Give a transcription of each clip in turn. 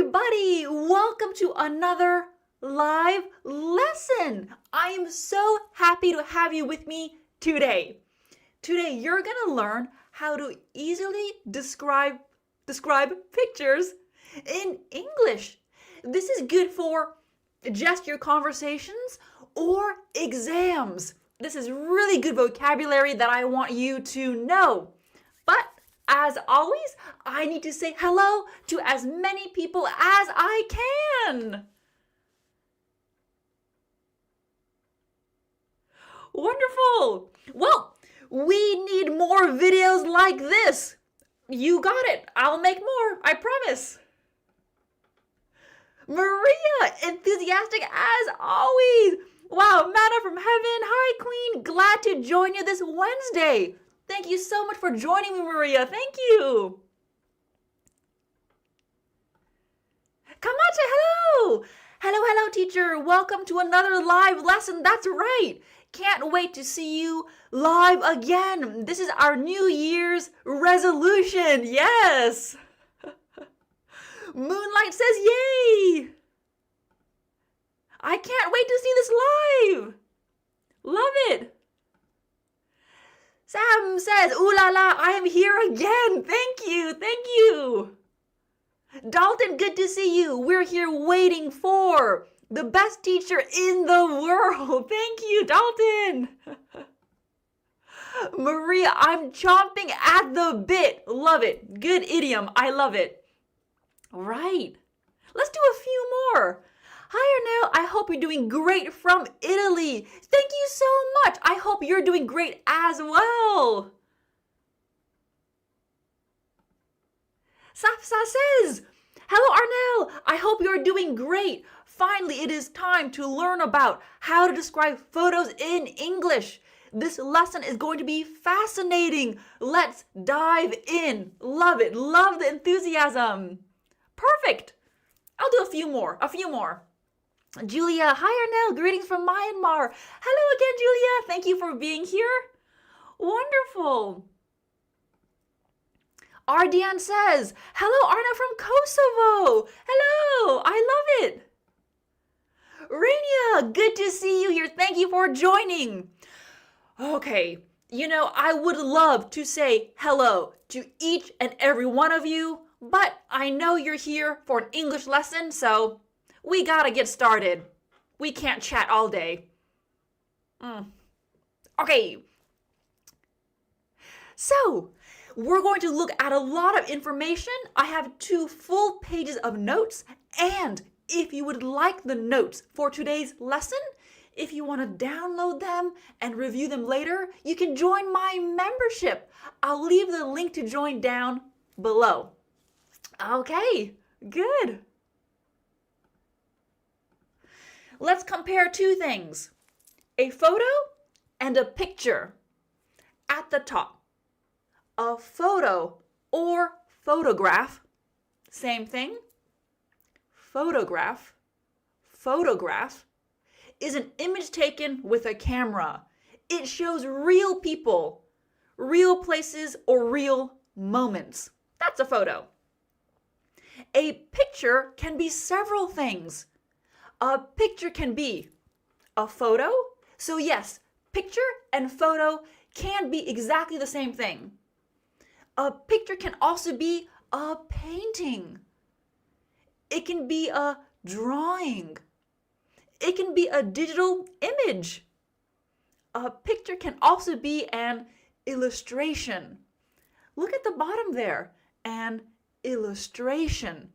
everybody! Welcome to another live lesson. I am so happy to have you with me today. Today you're going to learn how to easily describe pictures in English. This is good for just your conversations or exams. This is really good vocabulary that I want you to know. But as always, I need to say hello to as many people as I can. Wonderful. Well, we need more videos like this. You got it. I'll make more. I promise. Maria, enthusiastic as always. Wow, manna from heaven. Hi, Queen. Glad to join you this Wednesday. Thank you so much for joining me, Maria. Thank you. Kamacha, hello. Hello, teacher. Welcome to another live lesson. That's right. Can't wait to see you live again. This is our New Year's resolution. Yes. Moonlight says yay. I can't wait to see this live. Love it. Sam says, ooh la la, I am here again. Thank you. Dalton, good to see you. We're here waiting for the best teacher in the world. Thank you, Dalton. Maria, I'm chomping at the bit. Love it. Good idiom. I love it. Right. Let's do a few more. Hi, Arnel. I hope you're doing great from Italy. Thank you so much. I hope you're doing great as well. Safsa says, hello, Arnel. I hope you're doing great. Finally, it is time to learn about how to describe photos in English. This lesson is going to be fascinating. Let's dive in. Love it. Love the enthusiasm. Perfect. I'll do a few more. Julia, hi Arnel, greetings from Myanmar. Hello again, Julia. Thank you for being here. Wonderful. Ardian says, hello Arnel from Kosovo. Hello, I love it. Rania, good to see you here. Thank you for joining. Okay, I would love to say hello to each and every one of you, but I know you're here for an English lesson, so we gotta get started. We can't chat all day. Okay. So, we're going to look at a lot of information. I have 2 full pages of notes, and if you would like the notes for today's lesson, if you want to download them and review them later, you can join my membership. I'll leave the link to join down below. Okay, good. Let's compare 2 things, a photo and a picture. At the top, a photo or photograph, same thing. Photograph is an image taken with a camera. It shows real people, real places, or real moments. That's a photo. A picture can be several things. A picture can be a photo. So yes, picture and photo can be exactly the same thing. A picture can also be a painting. It can be a drawing. It can be a digital image. A picture can also be an illustration. Look at the bottom there, an illustration.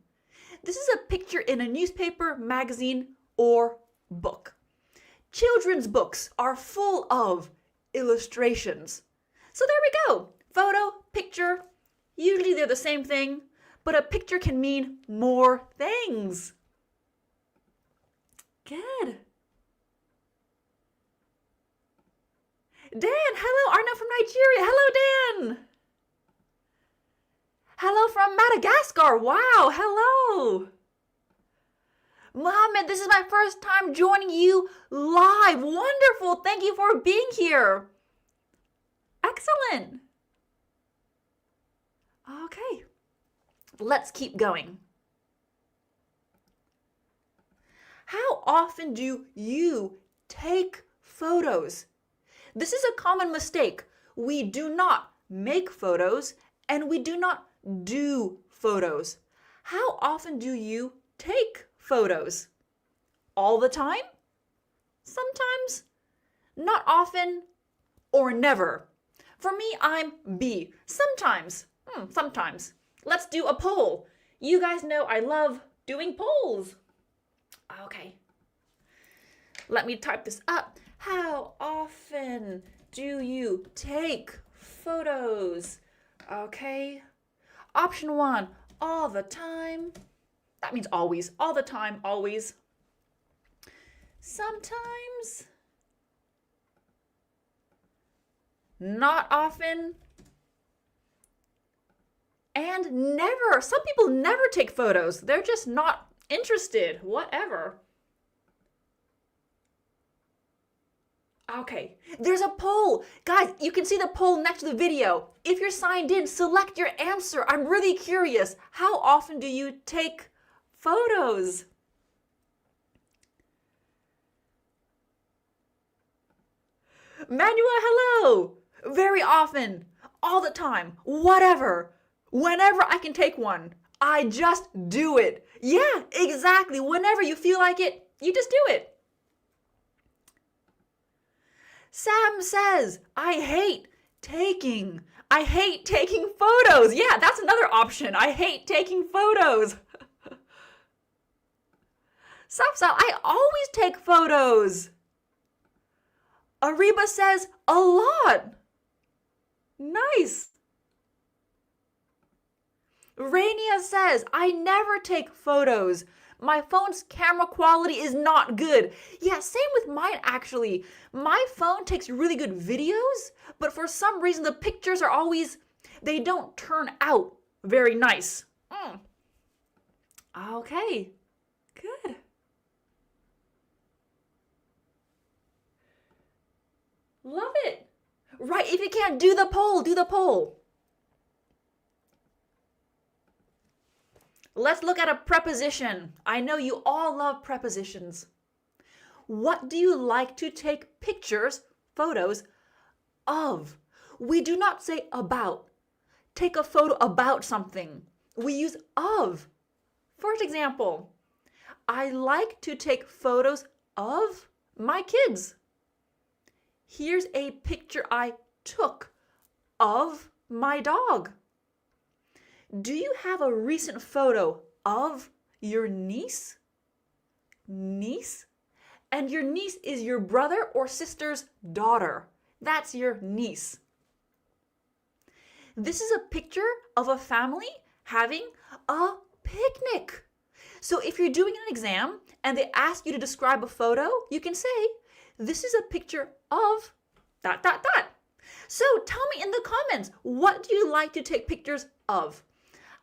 This is a picture in a newspaper, magazine, or book. Children's books are full of illustrations. So there we go. Photo, picture, usually they're the same thing, but a picture can mean more things. Good. Dan, hello, Arnel from Nigeria. Hello, Dan. Hello from Madagascar. Wow, hello. Mohammed, this is my first time joining you live. Wonderful. Thank you for being here. Excellent. Okay, let's keep going. How often do you take photos? This is a common mistake. We do not make photos and we do not do photos. How often do you take photos? All the time? Sometimes? Not often? Or never? For me, I'm B. Sometimes. Sometimes. Let's do a poll. You guys know I love doing polls. Okay. Let me type this up. How often do you take photos? Okay. Option 1, all the time. That means always. All the time, always. Sometimes. Not often. And never. Some people never take photos. They're just not interested. Whatever. Okay, there's a poll. Guys, you can see the poll next to the video. If you're signed in, select your answer. I'm really curious. How often do you take photos? Manuel, hello. Very often, all the time, whatever. Whenever I can take one, I just do it. Yeah, exactly. Whenever you feel like it, you just do it. Sam says, I hate taking photos. Yeah, that's another option. I hate taking photos. Sapsal, I always take photos. Ariba says, a lot. Nice. Rainia says, I never take photos. My phone's camera quality is not good. Yeah, same with mine actually. My phone takes really good videos, but for some reason the pictures are always, they don't turn out very nice. Okay, good. Love it. Right, if you can't do the poll, do the poll. Let's look at a preposition. I know you all love prepositions. What do you like to take pictures, photos of? We do not say about. Take a photo about something. We use of. For example, I like to take photos of my kids. Here's a picture I took of my dog. Do you have a recent photo of your niece? Niece? And your niece is your brother or sister's daughter. That's your niece. This is a picture of a family having a picnic. So if you're doing an exam and they ask you to describe a photo, you can say, this is a picture of ... So tell me in the comments, what do you like to take pictures of?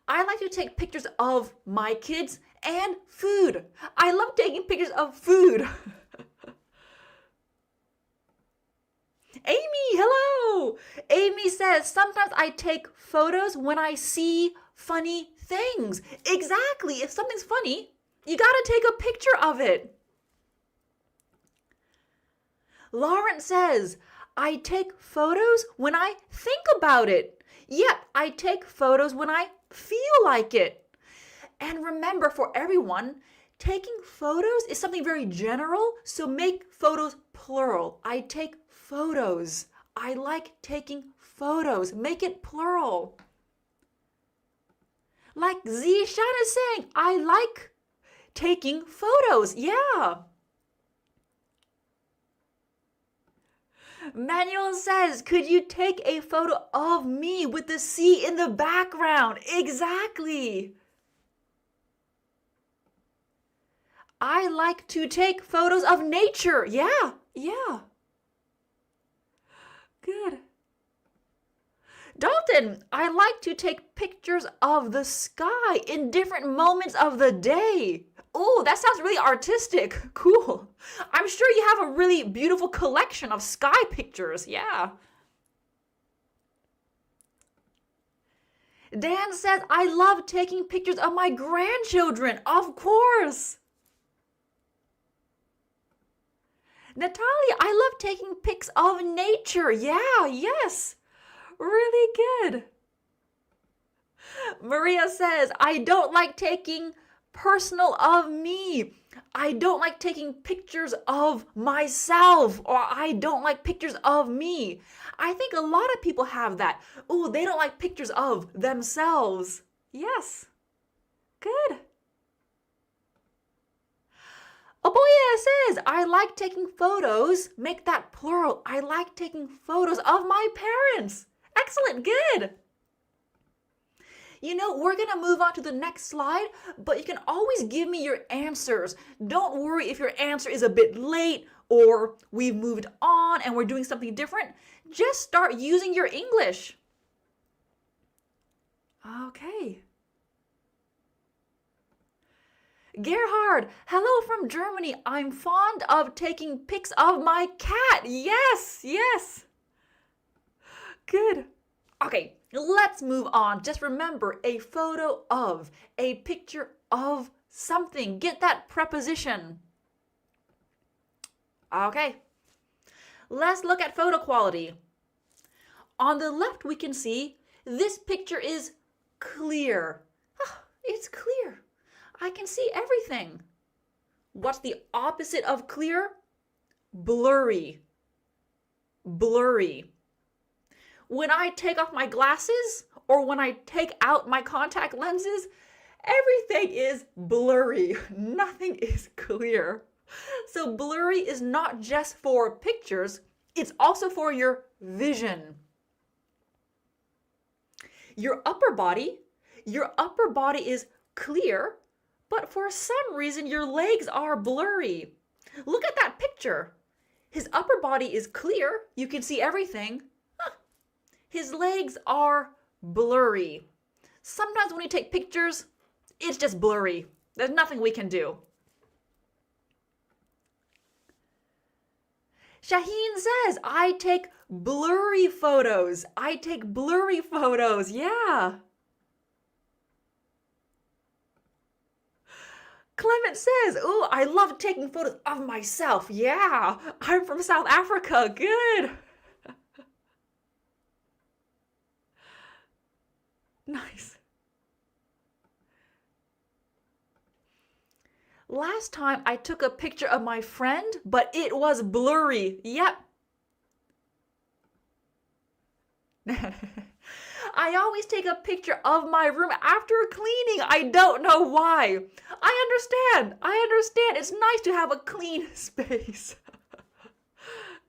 I like to take pictures of my kids and food. I love taking pictures of food. Amy, hello. Amy says, sometimes I take photos when I see funny things. Exactly. If something's funny, you gotta take a picture of it. Lawrence says, I take photos when I think about it. Yep, I take photos when I feel like it. And remember, for everyone, taking photos is something very general, so make photos plural. I take photos. I like taking photos. Make it plural. Like Zishan is saying, I like taking photos. Yeah. Manuel says, could you take a photo of me with the sea in the background? Exactly. I like to take photos of nature. Yeah. Good. Dalton, I like to take pictures of the sky in different moments of the day. Oh, that sounds really artistic. Cool. I'm sure you have a really beautiful collection of sky pictures. Yeah. Dan says, I love taking pictures of my grandchildren. Of course. Natalia, I love taking pics of nature. Yeah, yes. Really good. Maria says, I don't like taking personal of me. I don't like taking pictures of myself, or I don't like pictures of me. I think a lot of people have that. Oh, they don't like pictures of themselves. Yes. Good. Oboya says, I like taking photos. Make that plural. I like taking photos of my parents. Excellent. Good. You know, we're going to move on to the next slide, but you can always give me your answers. Don't worry if your answer is a bit late or we've moved on and we're doing something different. Just start using your English. Okay. Gerhard, hello from Germany. I'm fond of taking pics of my cat. Yes, yes. Good. Okay, let's move on. Just remember a photo of, a picture of something. Get that preposition. Okay, let's look at photo quality. On the left, we can see this picture is clear. Oh, it's clear. I can see everything. What's the opposite of clear? Blurry. Blurry. When I take off my glasses or when I take out my contact lenses, everything is blurry. Nothing is clear. So blurry is not just for pictures, it's also for your vision. Your upper body is clear, but for some reason your legs are blurry. Look at that picture. His upper body is clear. You can see everything. His legs are blurry. Sometimes when we take pictures, it's just blurry. There's nothing we can do. Shaheen says, I take blurry photos. I take blurry photos. Yeah. Clement says, oh, I love taking photos of myself. Yeah, I'm from South Africa. Good. Nice. Last time I took a picture of my friend, but it was blurry. Yep. I always take a picture of my room after cleaning. I don't know why. I understand. It's nice to have a clean space.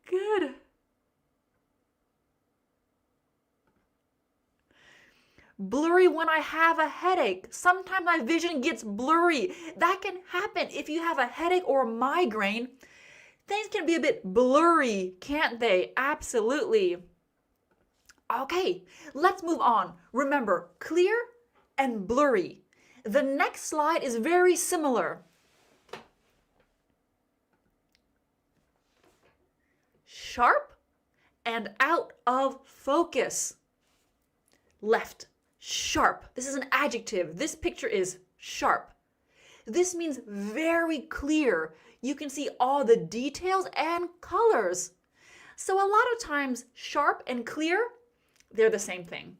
Good. Blurry when I have a headache. Sometimes my vision gets blurry. That can happen if you have a headache or a migraine. Things can be a bit blurry, can't they? Absolutely. Okay, let's move on. Remember, clear and blurry. The next slide is very similar. Sharp and out of focus. Left. Sharp. This is an adjective. This picture is sharp. This means very clear. You can see all the details and colors. So a lot of times, sharp and clear, they're the same thing.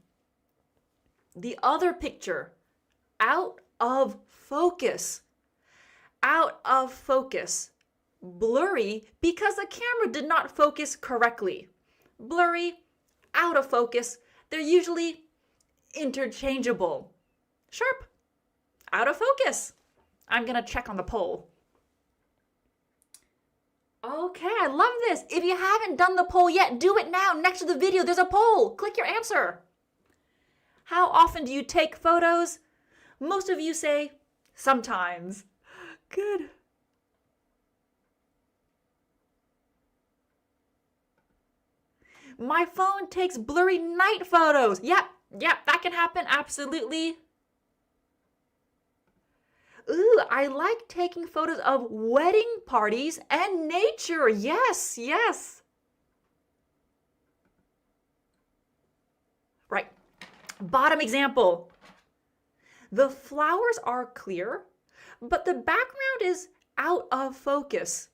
The other picture, out of focus. Out of focus. Blurry because the camera did not focus correctly. Blurry, out of focus, they're usually interchangeable. Sharp, out of focus. I'm going to check on the poll. Okay, I love this. If you haven't done the poll yet, do it now. Next to the video, there's a poll. Click your answer. How often do you take photos? Most of you say, sometimes. Good. My phone takes blurry night photos. Yep, that can happen, absolutely. Ooh, I like taking photos of wedding parties and nature. Yes. Right, bottom example. The flowers are clear, but the background is out of focus.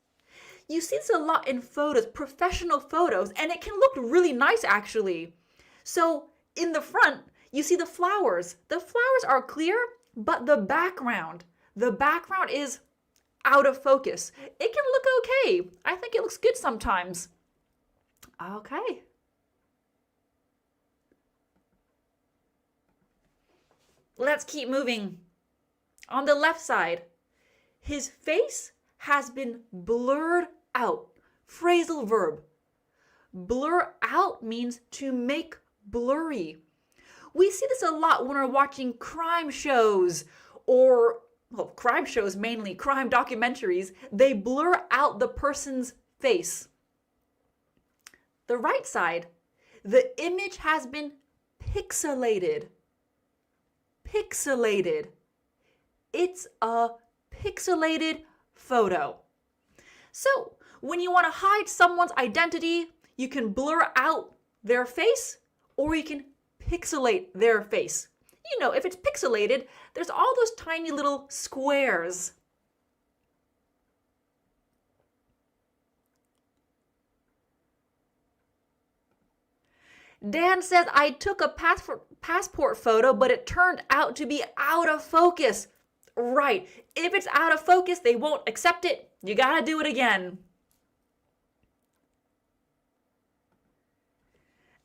You see this a lot in photos, professional photos, and it can look really nice actually. So in the front, you see the flowers. The flowers are clear, but the background is out of focus. It can look okay. I think it looks good sometimes. Okay. Let's keep moving. On the left side, his face has been blurred out. Phrasal verb. Blur out means to make blurry. We see this a lot when we're watching crime shows or, well, crime shows mainly, crime documentaries. They blur out the person's face. The right side, the image has been pixelated. Pixelated. It's a pixelated photo. So, when you want to hide someone's identity, you can blur out their face or you can pixelate their face. You know, if it's pixelated, there's all those tiny little squares. Dan says, I took a passport photo, but it turned out to be out of focus. Right. If it's out of focus, they won't accept it. You gotta do it again.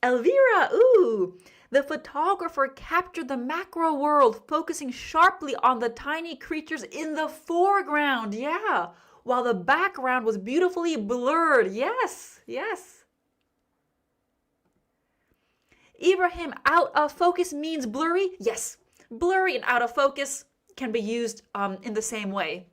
Elvira, ooh. The photographer captured the macro world, focusing sharply on the tiny creatures in the foreground. Yeah. While the background was beautifully blurred. Yes. Yes. Ibrahim, out of focus means blurry? Yes. Blurry and out of focus can be used in the same way.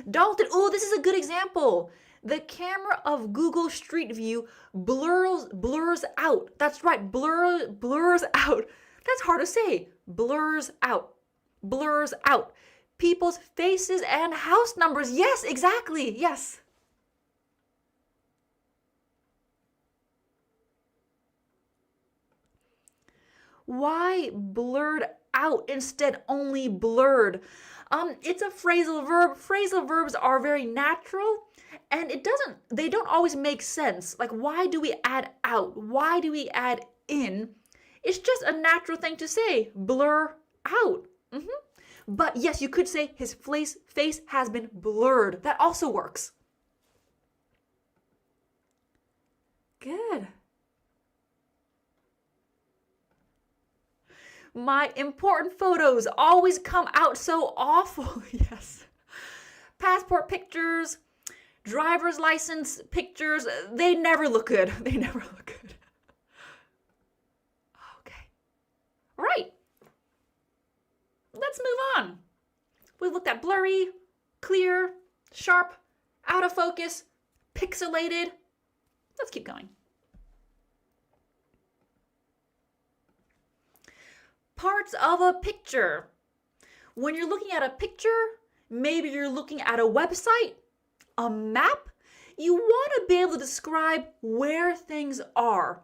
Dalton, oh, this is a good example. The camera of Google Street View blurs out. That's right, blurs out. That's hard to say. Blurs out. Blurs out. People's faces and house numbers. Yes, exactly. Yes. Why blurred out instead only blurred? It's a phrasal verb. Phrasal verbs are very natural and they don't always make sense. Like, why do we add out? Why do we add in? It's just a natural thing to say. Blur out. But yes, you could say his face has been blurred. That also works. Good. My important photos always come out so awful. Yes. Passport pictures, driver's license pictures, they never look good. They never look good. Okay. Right. Let's move on. We looked at blurry, clear, sharp, out of focus, pixelated. Let's keep going. Parts of a picture. When you're looking at a picture, maybe you're looking at a website, a map, you want to be able to describe where things are.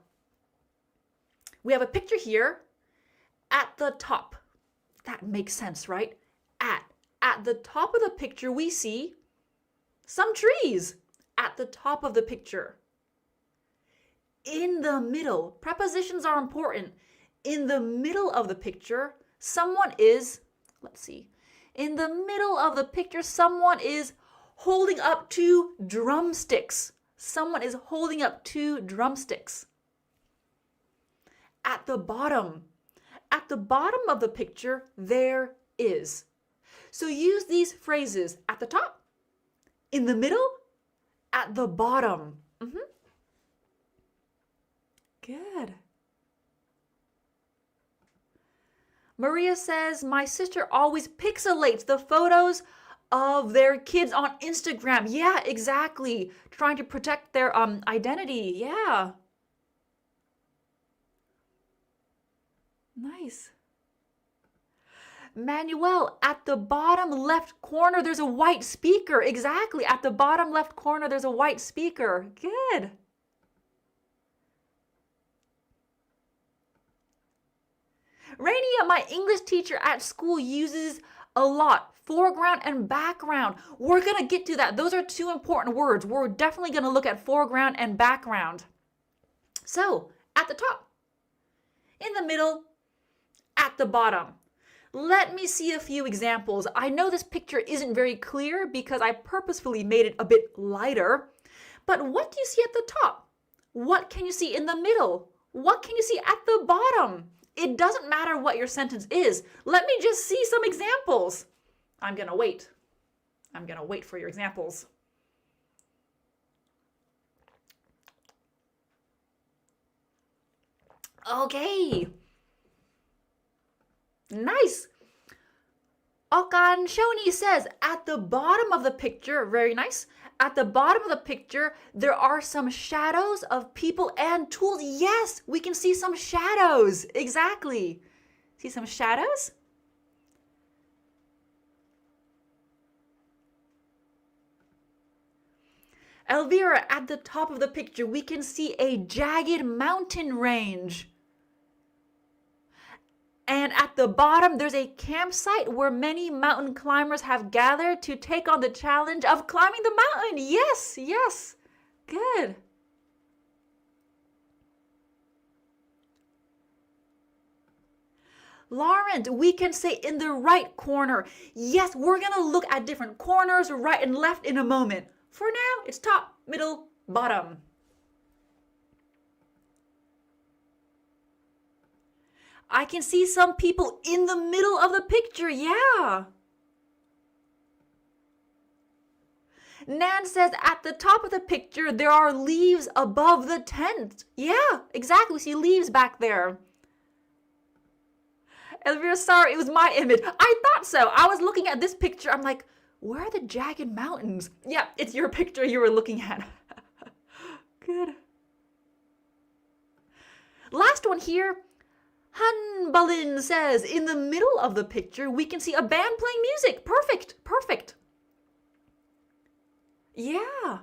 We have a picture here at the top. That makes sense, right? At the top of the picture, we see some trees at the top of the picture. In the middle, prepositions are important. In the middle of the picture, someone is, in the middle of the picture, someone is holding up 2 drumsticks. Someone is holding up 2 drumsticks. At the bottom of the picture, there is. So use these phrases at the top, in the middle, at the bottom. Good. Maria says, my sister always pixelates the photos of their kids on Instagram. Yeah, exactly. Trying to protect their identity. Yeah. Nice. Manuel, at the bottom left corner, there's a white speaker. Exactly. At the bottom left corner, there's a white speaker. Good. Rainia, my English teacher at school, uses a lot Foreground and background. We're going to get to that. Those are two important words. We're definitely going to look at foreground and background. So, at the top, in the middle, at the bottom. Let me see a few examples. I know this picture isn't very clear because I purposefully made it a bit lighter. But what do you see at the top? What can you see in the middle? What can you see at the bottom? It doesn't matter what your sentence is. Let me just see some examples. I'm going to wait. I'm going to wait for your examples. Okay. Nice. Okan Shoni says, at the bottom of the picture, very nice. At the bottom of the picture, there are some shadows of people and tools. Yes, we can see some shadows. Exactly. See some shadows? Elvira, at the top of the picture, we can see a jagged mountain range. And at the bottom, there's a campsite where many mountain climbers have gathered to take on the challenge of climbing the mountain. Yes, yes. Good. Laurent, we can say in the right corner. Yes, we're going to look at different corners, right and left in a moment. For now, it's top, middle, bottom. I can see some people in the middle of the picture, yeah. Nan says at the top of the picture, there are leaves above the tent. Yeah, exactly, we see leaves back there. Elvira, sorry, it was my image. I thought so. I was looking at this picture, I'm like, where are the jagged mountains? Yeah, it's your picture you were looking at. Good. Last one here. Hanbalin says, in the middle of the picture, we can see a band playing music. Perfect, perfect. Yeah.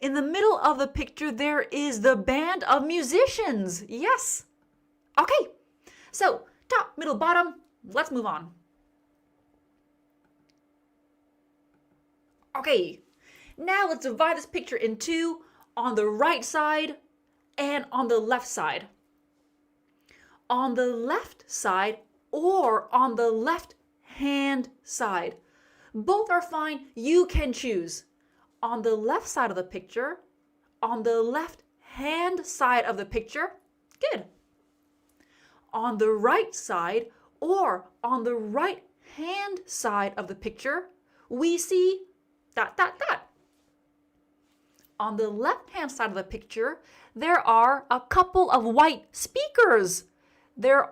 In the middle of the picture, there is the band of musicians. Yes. Okay. So, top, middle, bottom. Let's move on. Okay. Now let's divide this picture in two, on the right side and on the left side. On the left side or on the left hand side. Both are fine. You can choose. On the left side of the picture, on the left hand side of the picture. Good. On the right side or on the right hand side of the picture, we see ... On the left hand side of the picture, there are a couple of white speakers. There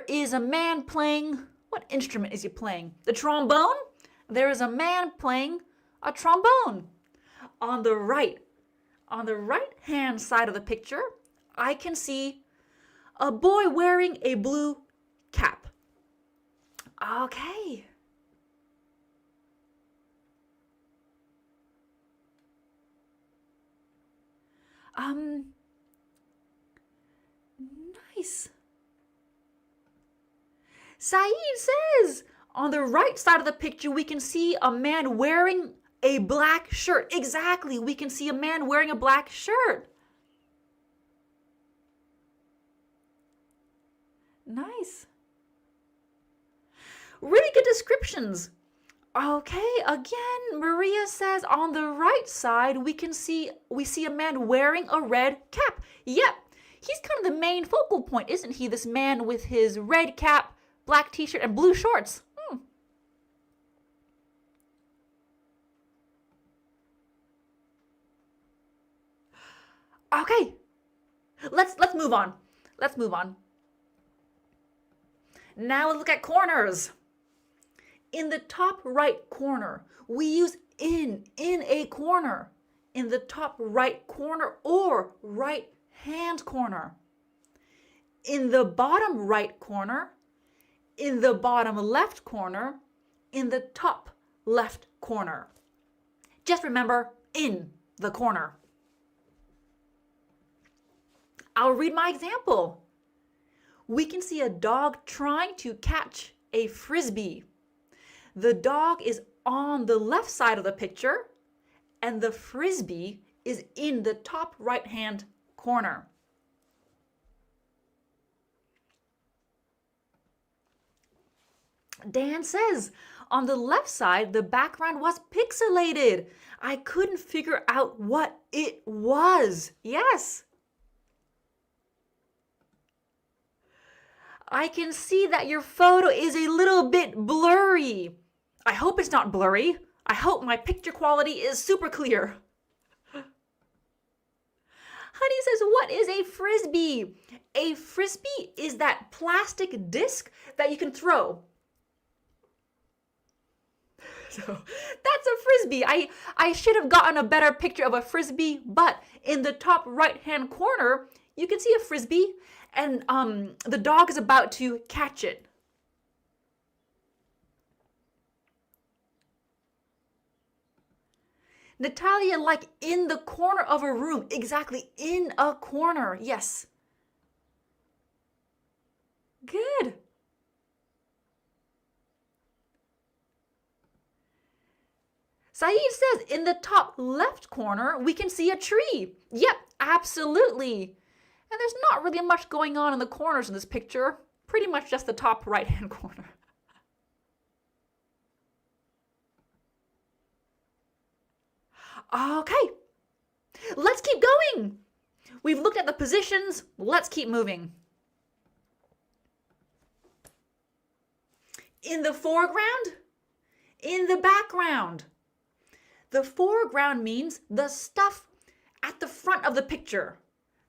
is a man playing, what instrument is he playing? The trombone? There is a man playing a trombone. On the right hand side of the picture, I can see a boy wearing a blue cap. Okay. Nice. Saeed says, on the right side of the picture, we can see a man wearing a black shirt. Exactly, we can see a man wearing a black shirt. Nice. Really good descriptions. Okay, again, Maria says on the right side, we see a man wearing a red cap. Yep, he's kind of the main focal point, isn't he? This man with his red cap, black t-shirt, and blue shorts. Okay, let's move on. Let's move on. Now let's look at corners. In the top right corner, we use in a corner. In the top right corner or right hand corner. In the bottom right corner, in the bottom left corner, in the top left corner. Just remember, in the corner. I'll read my example. We can see a dog trying to catch a frisbee. The dog is on the left side of the picture, and the frisbee is in the top right-hand corner. Dan says, on the left side, the background was pixelated. I couldn't figure out what it was. Yes. I can see that your photo is a little bit blurry. I hope it's not blurry. I hope my picture quality is super clear. Honey says, what is a frisbee? A frisbee is that plastic disc that you can throw. So that's a frisbee. I should have gotten a better picture of a frisbee, but in the top right-hand corner, you can see a frisbee, and the dog is about to catch it. Natalia, like in the corner of a room, exactly in a corner. Yes. Good. Saeed says, in the top left corner, we can see a tree. Yep, absolutely. And there's not really much going on in the corners in this picture. Pretty much just the top right-hand corner. Okay, let's keep going. We've looked at the positions. Let's keep moving. In the foreground, in the background. The foreground means the stuff at the front of the picture.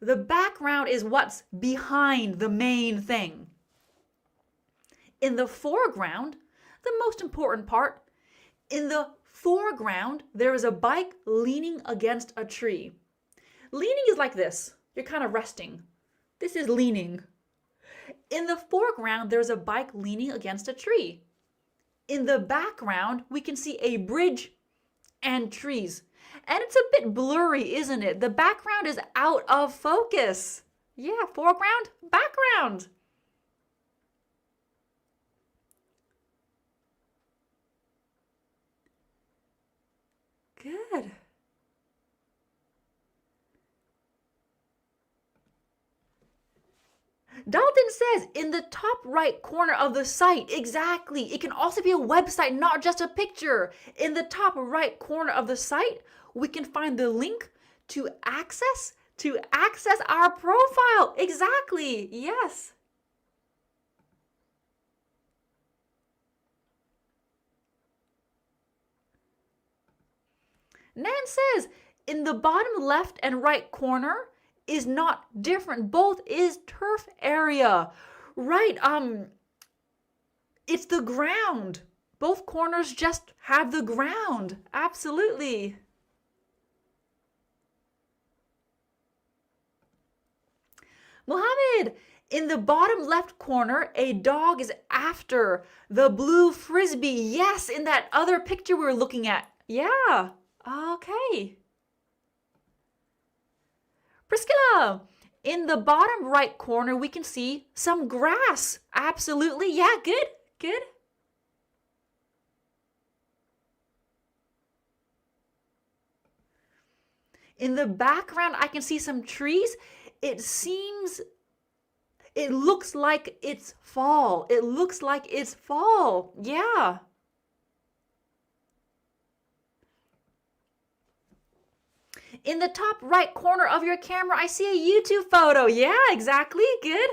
The background is what's behind the main thing. In the foreground, the most important part, in the foreground, there is a bike leaning against a tree. Leaning is like this. You're kind of resting. This is leaning. In the foreground, there's a bike leaning against a tree. In the background, we can see a bridge and trees. And it's a bit blurry, isn't it? The background is out of focus. Yeah, foreground, background. Good. Dalton says, in the top right corner of the site, exactly. It can also be a website, not just a picture. In the top right corner of the site, we can find the link to access our profile. Exactly, yes. Nan says, in the bottom left and right corner, is not different. Both is turf area. Right, it's the ground. Both corners just have the ground. Absolutely. Mohammed, in the bottom left corner, a dog is after the blue frisbee. Yes, in that other picture we were looking at. Yeah, okay. Priscilla, in the bottom right corner, we can see some grass. Absolutely. Yeah, good, good. In the background, I can see some trees. It looks like it's fall. It looks like it's fall. Yeah. In the top right corner of your camera, I see a YouTube photo. Yeah, exactly. Good.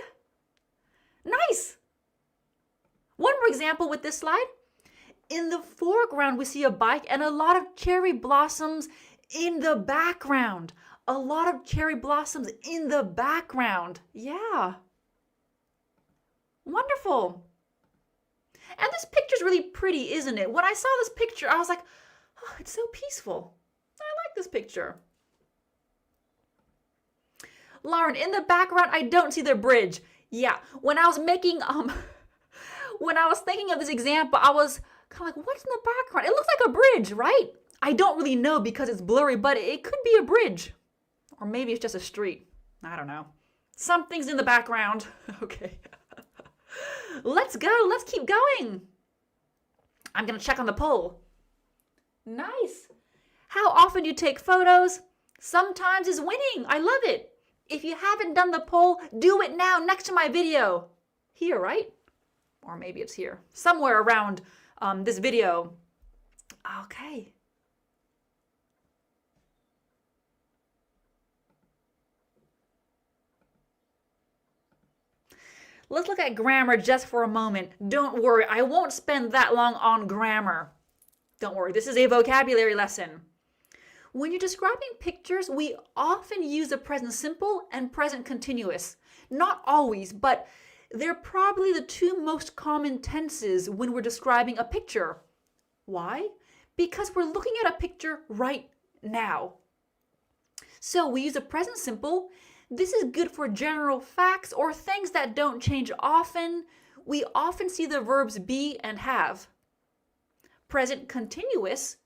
Nice. One more example with this slide. In the foreground, we see a bike and a lot of cherry blossoms in the background. A lot of cherry blossoms in the background. Yeah. Wonderful. And this picture's really pretty, isn't it? When I saw this picture, I was like, oh, it's so peaceful. I like this picture. Lauren, in the background, I don't see the bridge. Yeah, when I was making, when I was thinking of this example, I was kind of like, what's in the background? It looks like a bridge, right? I don't really know because it's blurry, but it could be a bridge. Or maybe it's just a street. I don't know. Something's in the background. Okay. Let's go. Let's keep going. I'm going to check on the poll. Nice. How often do you take photos? Sometimes is winning. I love it. If you haven't done the poll, do it now next to my video. Here, right? Or maybe it's here. Somewhere around this video. Okay. Let's look at grammar just for a moment. Don't worry, I won't spend that long on grammar. Don't worry, this is a vocabulary lesson. When you're describing pictures, we often use the present simple and present continuous. Not always, but they're probably the two most common tenses when we're describing a picture. Why? Because we're looking at a picture right now. So we use the present simple. This is good for general facts or things that don't change often. We often see the verbs be and have. Present continuous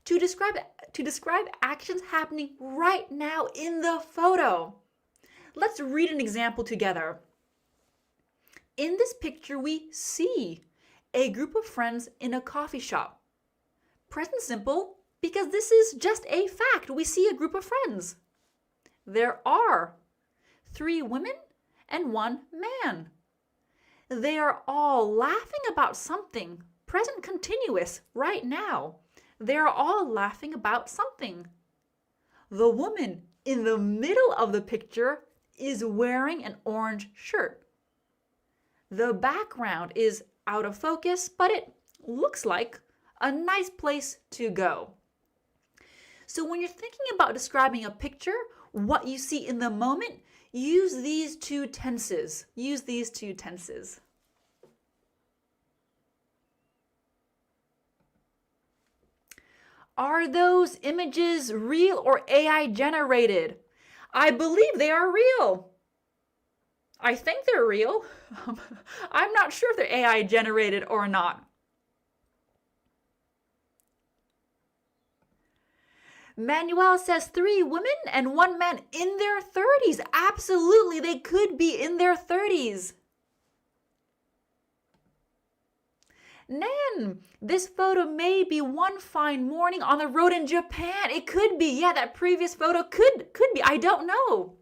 to describe actions happening right now in the photo. Let's read an example together. In this picture, we see a group of friends in a coffee shop. Present simple, because this is just a fact. We see a group of friends. There are 3 women and 1 man. They are all laughing about something. Present continuous, right now. They are all laughing about something. The woman in the middle of the picture is wearing an orange shirt. The background is out of focus, but it looks like a nice place to go. So when you're thinking about describing a picture, what you see in the moment, use these two tenses. Use these two tenses. Are those images real or AI generated? I believe they are real. I think they're real. I'm not sure if they're AI generated or not. Manuel says 3 women and 1 man in their 30s. Absolutely, they could be in their 30s. Nan, this photo may be one fine morning on the road in Japan. It could be. Yeah, that previous photo could be. I don't know.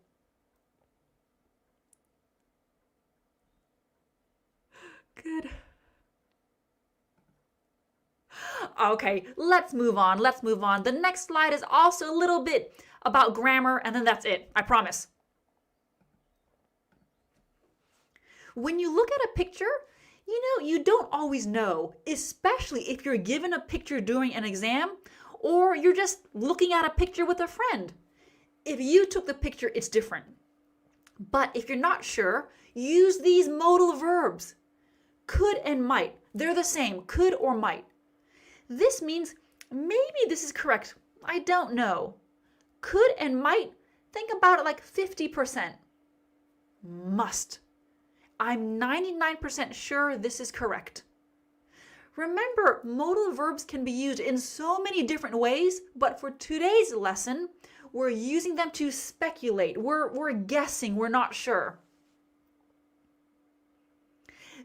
Good. Okay, let's move on. Let's move on. The next slide is also a little bit about grammar, and then that's it. I promise. When you look at a picture, you don't always know, especially if you're given a picture during an exam or you're just looking at a picture with a friend. If you took the picture, it's different. But if you're not sure, use these modal verbs. Could and might. They're the same, could or might. This means maybe this is correct. I don't know. Could and might, think about it like 50%. Must. I'm 99% sure this is correct. Remember, modal verbs can be used in so many different ways, but for today's lesson, we're using them to speculate. We're guessing, we're not sure.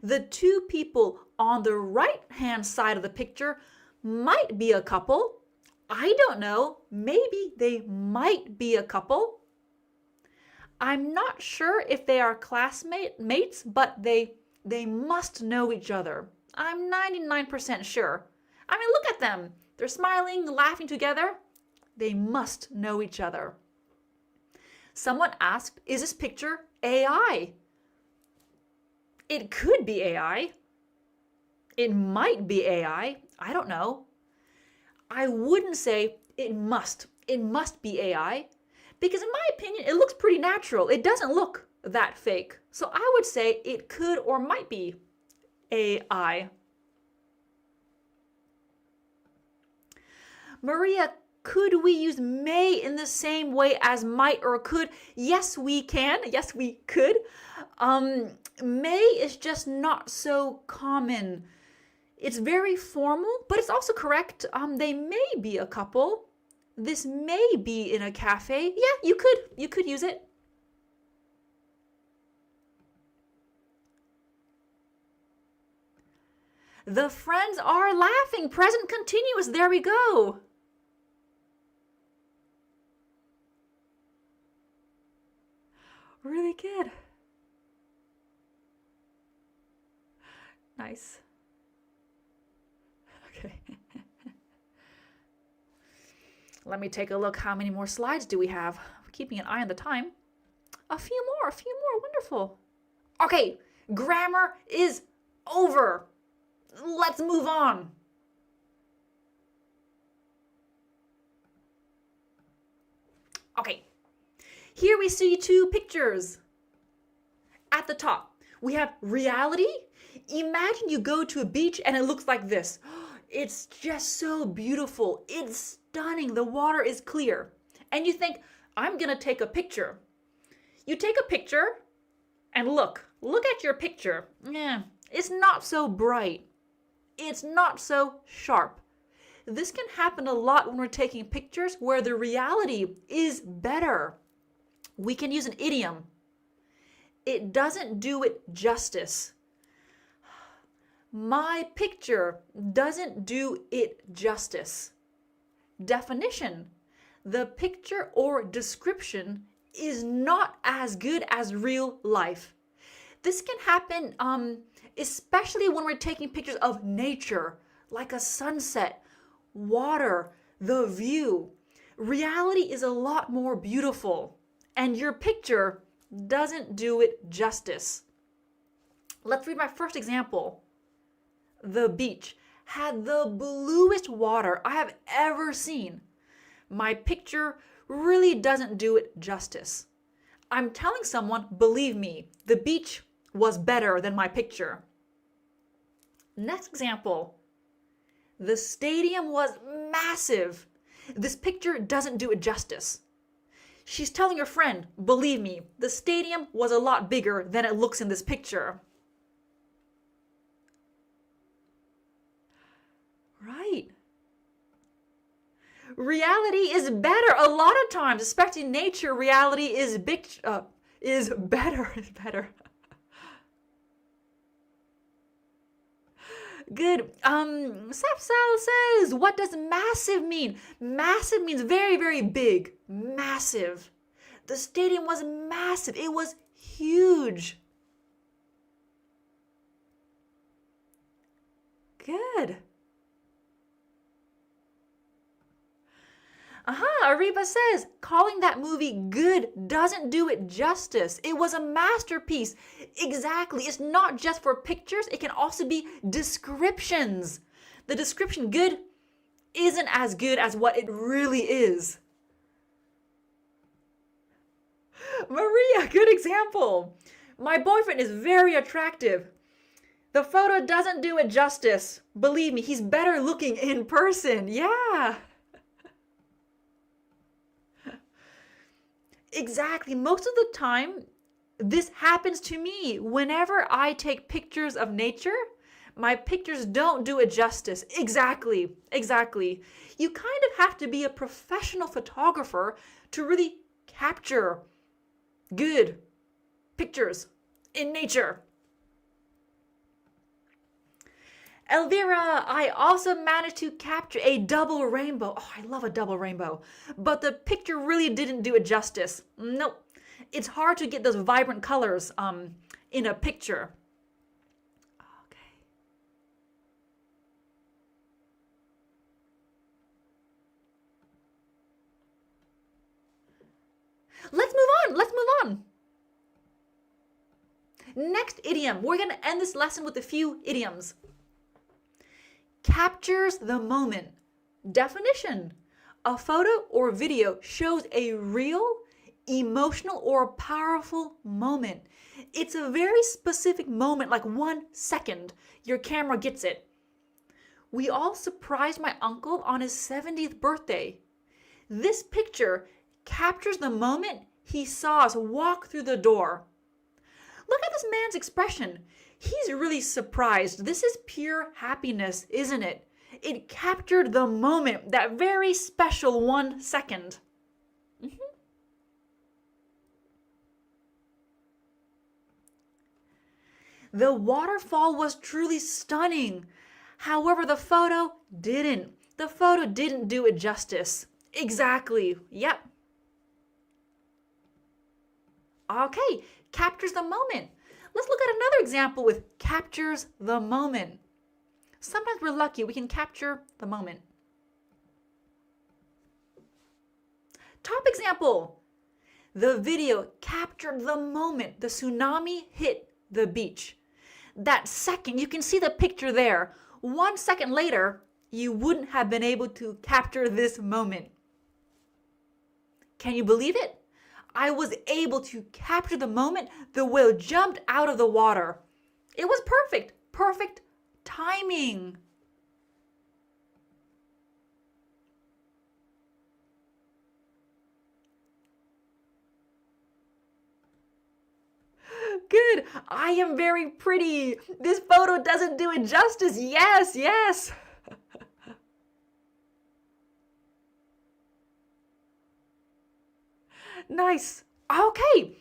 The 2 people on the right-hand side of the picture might be a couple. I don't know. Maybe they might be a couple. I'm not sure if they are classmates, but they must know each other. I'm 99% sure. I mean, look at them. They're smiling, laughing together. They must know each other. Someone asked, is this picture AI? It could be AI. It might be AI. I don't know. I wouldn't say it must be AI. Because in my opinion, it looks pretty natural. It doesn't look that fake. So I would say it could or might be AI. Maria, could we use may in the same way as might or could? Yes, we can. Yes, we could. May is just not so common. It's very formal, but it's also correct. They may be a couple. This may be in a cafe. Yeah, you could use it. The friends are laughing. Present continuous. There we go. Really good. Nice. Okay. Let me take a look. How many more slides do we have? I'm keeping an eye on the time. A few more. Wonderful. Okay, grammar is over. Let's move on. Okay, here we see two pictures. At the top, we have reality. Imagine you go to a beach and it looks like this. It's just so beautiful. It's stunning. The water is clear. And you think, I'm gonna take a picture. You take a picture and look at your picture. Yeah, it's not so bright. It's not so sharp. This can happen a lot when we're taking pictures where the reality is better. We can use an idiom. It doesn't do it justice. My picture doesn't do it justice. Definition. The picture or description is not as good as real life. This can happen especially when we're taking pictures of nature, like a sunset, water, the view. Reality is a lot more beautiful, and your picture doesn't do it justice. Let's read my first example. The beach had the bluest water I have ever seen. My picture really doesn't do it justice. I'm telling someone, believe me, the beach was better than my picture. Next example. The stadium was massive. This picture doesn't do it justice. She's telling her friend, believe me, the stadium was a lot bigger than it looks in this picture. Right. Reality is better a lot of times, especially nature. Reality is better. Is better. Good. Sapsal says, what does massive mean? Massive means very, very big. Massive. The stadium was massive. It was huge. Good. Ariba says, calling that movie good doesn't do it justice. It was a masterpiece. Exactly. It's not just for pictures. It can also be descriptions. The description good isn't as good as what it really is. Maria, good example. My boyfriend is very attractive. The photo doesn't do it justice. Believe me, he's better looking in person. Yeah. Exactly. Most of the time, this happens to me. Whenever I take pictures of nature, my pictures don't do it justice. Exactly. You kind of have to be a professional photographer to really capture good pictures in nature. Elvira, I also managed to capture a double rainbow. Oh, I love a double rainbow. But the picture really didn't do it justice. Nope. It's hard to get those vibrant colors in a picture. Okay. Let's move on. Next idiom. We're going to end this lesson with a few idioms. Captures the moment. Definition. A photo or video shows a real, emotional, or powerful moment. It's a very specific moment, like 1 second. Your camera gets it. We all surprised my uncle on his 70th birthday. This picture captures the moment he saw us walk through the door. Look at this man's expression. He's really surprised. This is pure happiness, isn't it? It captured the moment, that very special 1 second. The waterfall was truly stunning. However, the photo didn't. The photo didn't do it justice. Exactly. Yep. Okay, captures the moment. Let's look at another example with captures the moment. Sometimes we're lucky, we can capture the moment. Top example. The video captured the moment the tsunami hit the beach. That second, you can see the picture there. 1 second later, you wouldn't have been able to capture this moment. Can you believe it? I was able to capture the moment the whale jumped out of the water. It was perfect. Perfect timing. Good. I am very pretty. This photo doesn't do it justice. Yes, yes. Nice. Okay.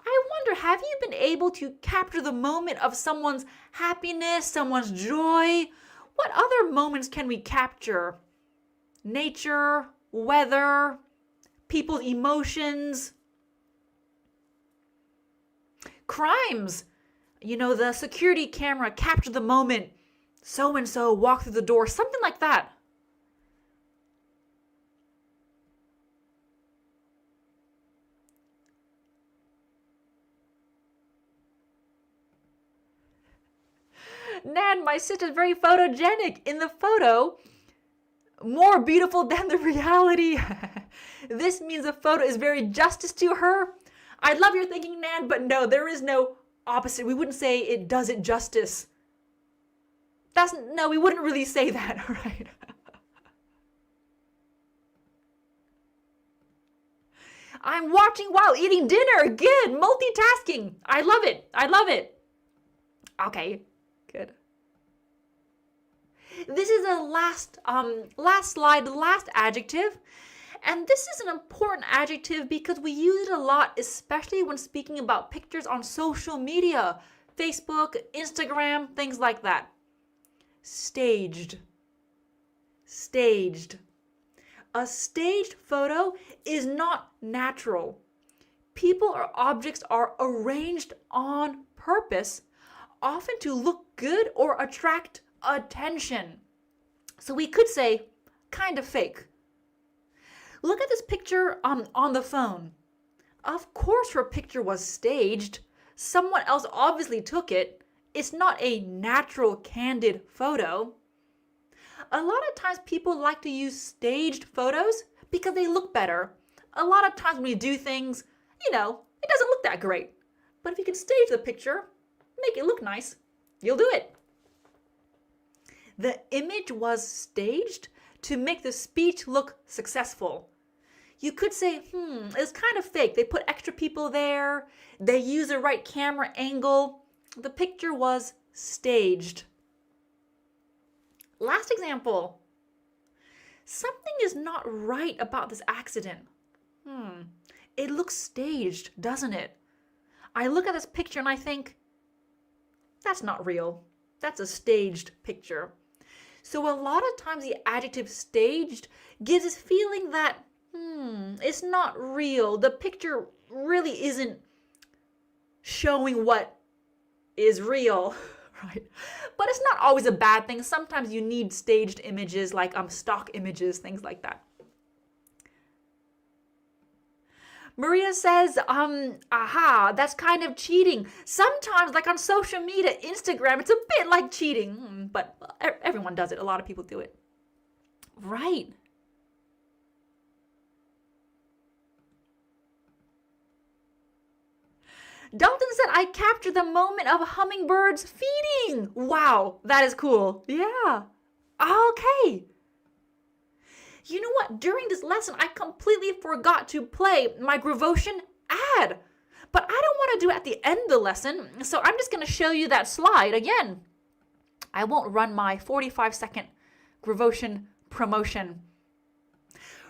I wonder, have you been able to capture the moment of someone's happiness, someone's joy? What other moments can we capture? Nature, weather, people's emotions, crimes. The security camera captured the moment so-and-so walked through the door, something like that. Nan, my sister's very photogenic. In the photo, more beautiful than the reality. This means the photo is very justice to her. I love your thinking, Nan, but no, there is no opposite. We wouldn't say it does it justice. No, we wouldn't really say that, right? I'm watching while eating dinner. Good. Multitasking. I love it. I love it. Okay. Good. This is the last slide, the last adjective. And this is an important adjective because we use it a lot, especially when speaking about pictures on social media, Facebook, Instagram, things like that. Staged. Staged. A staged photo is not natural. People or objects are arranged on purpose, often to look good or attract attention. So we could say, kind of fake. Look at this picture on the phone. Of course her picture was staged. Someone else obviously took it. It's not a natural, candid photo. A lot of times people like to use staged photos because they look better. A lot of times when you do things, it doesn't look that great. But if you can stage the picture, make it look nice, you'll do it. The image was staged to make the speech look successful. You could say, it's kind of fake. They put extra people there. They use the right camera angle. The picture was staged. Last example. Something is not right about this accident. It looks staged, doesn't it? I look at this picture and I think, that's not real. That's a staged picture. So a lot of times the adjective staged gives this feeling that, it's not real. The picture really isn't showing what is real, right? But it's not always a bad thing. Sometimes you need staged images like stock images, things like that. Maria says, that's kind of cheating. Sometimes, like on social media, Instagram, it's a bit like cheating, but everyone does it. A lot of people do it. Right. Dalton said, I captured the moment of hummingbirds feeding. Wow, that is cool. Yeah. Okay. You know what? During this lesson, I completely forgot to play my Gravotion ad. But I don't want to do it at the end of the lesson, so I'm just going to show you that slide again. I won't run my 45-second Gravotion promotion.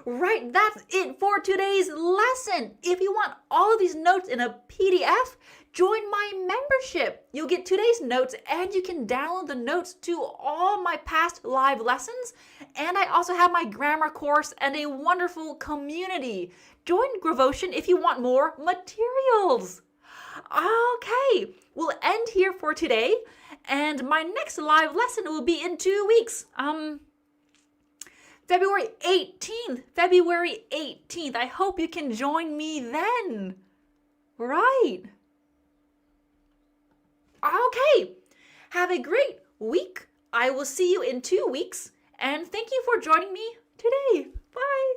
Right, that's it for today's lesson. If you want all of these notes in a PDF, Join my membership. You'll get today's notes and you can download the notes to all my past live lessons. And I also have my grammar course and a wonderful community. Join Gravotion if you want more materials. Okay, we'll end here for today. And my next live lesson will be in 2 weeks. February 18th. February 18th. I hope you can join me then. Right. Okay. Have a great week. I will see you in 2 weeks. And thank you for joining me today. Bye.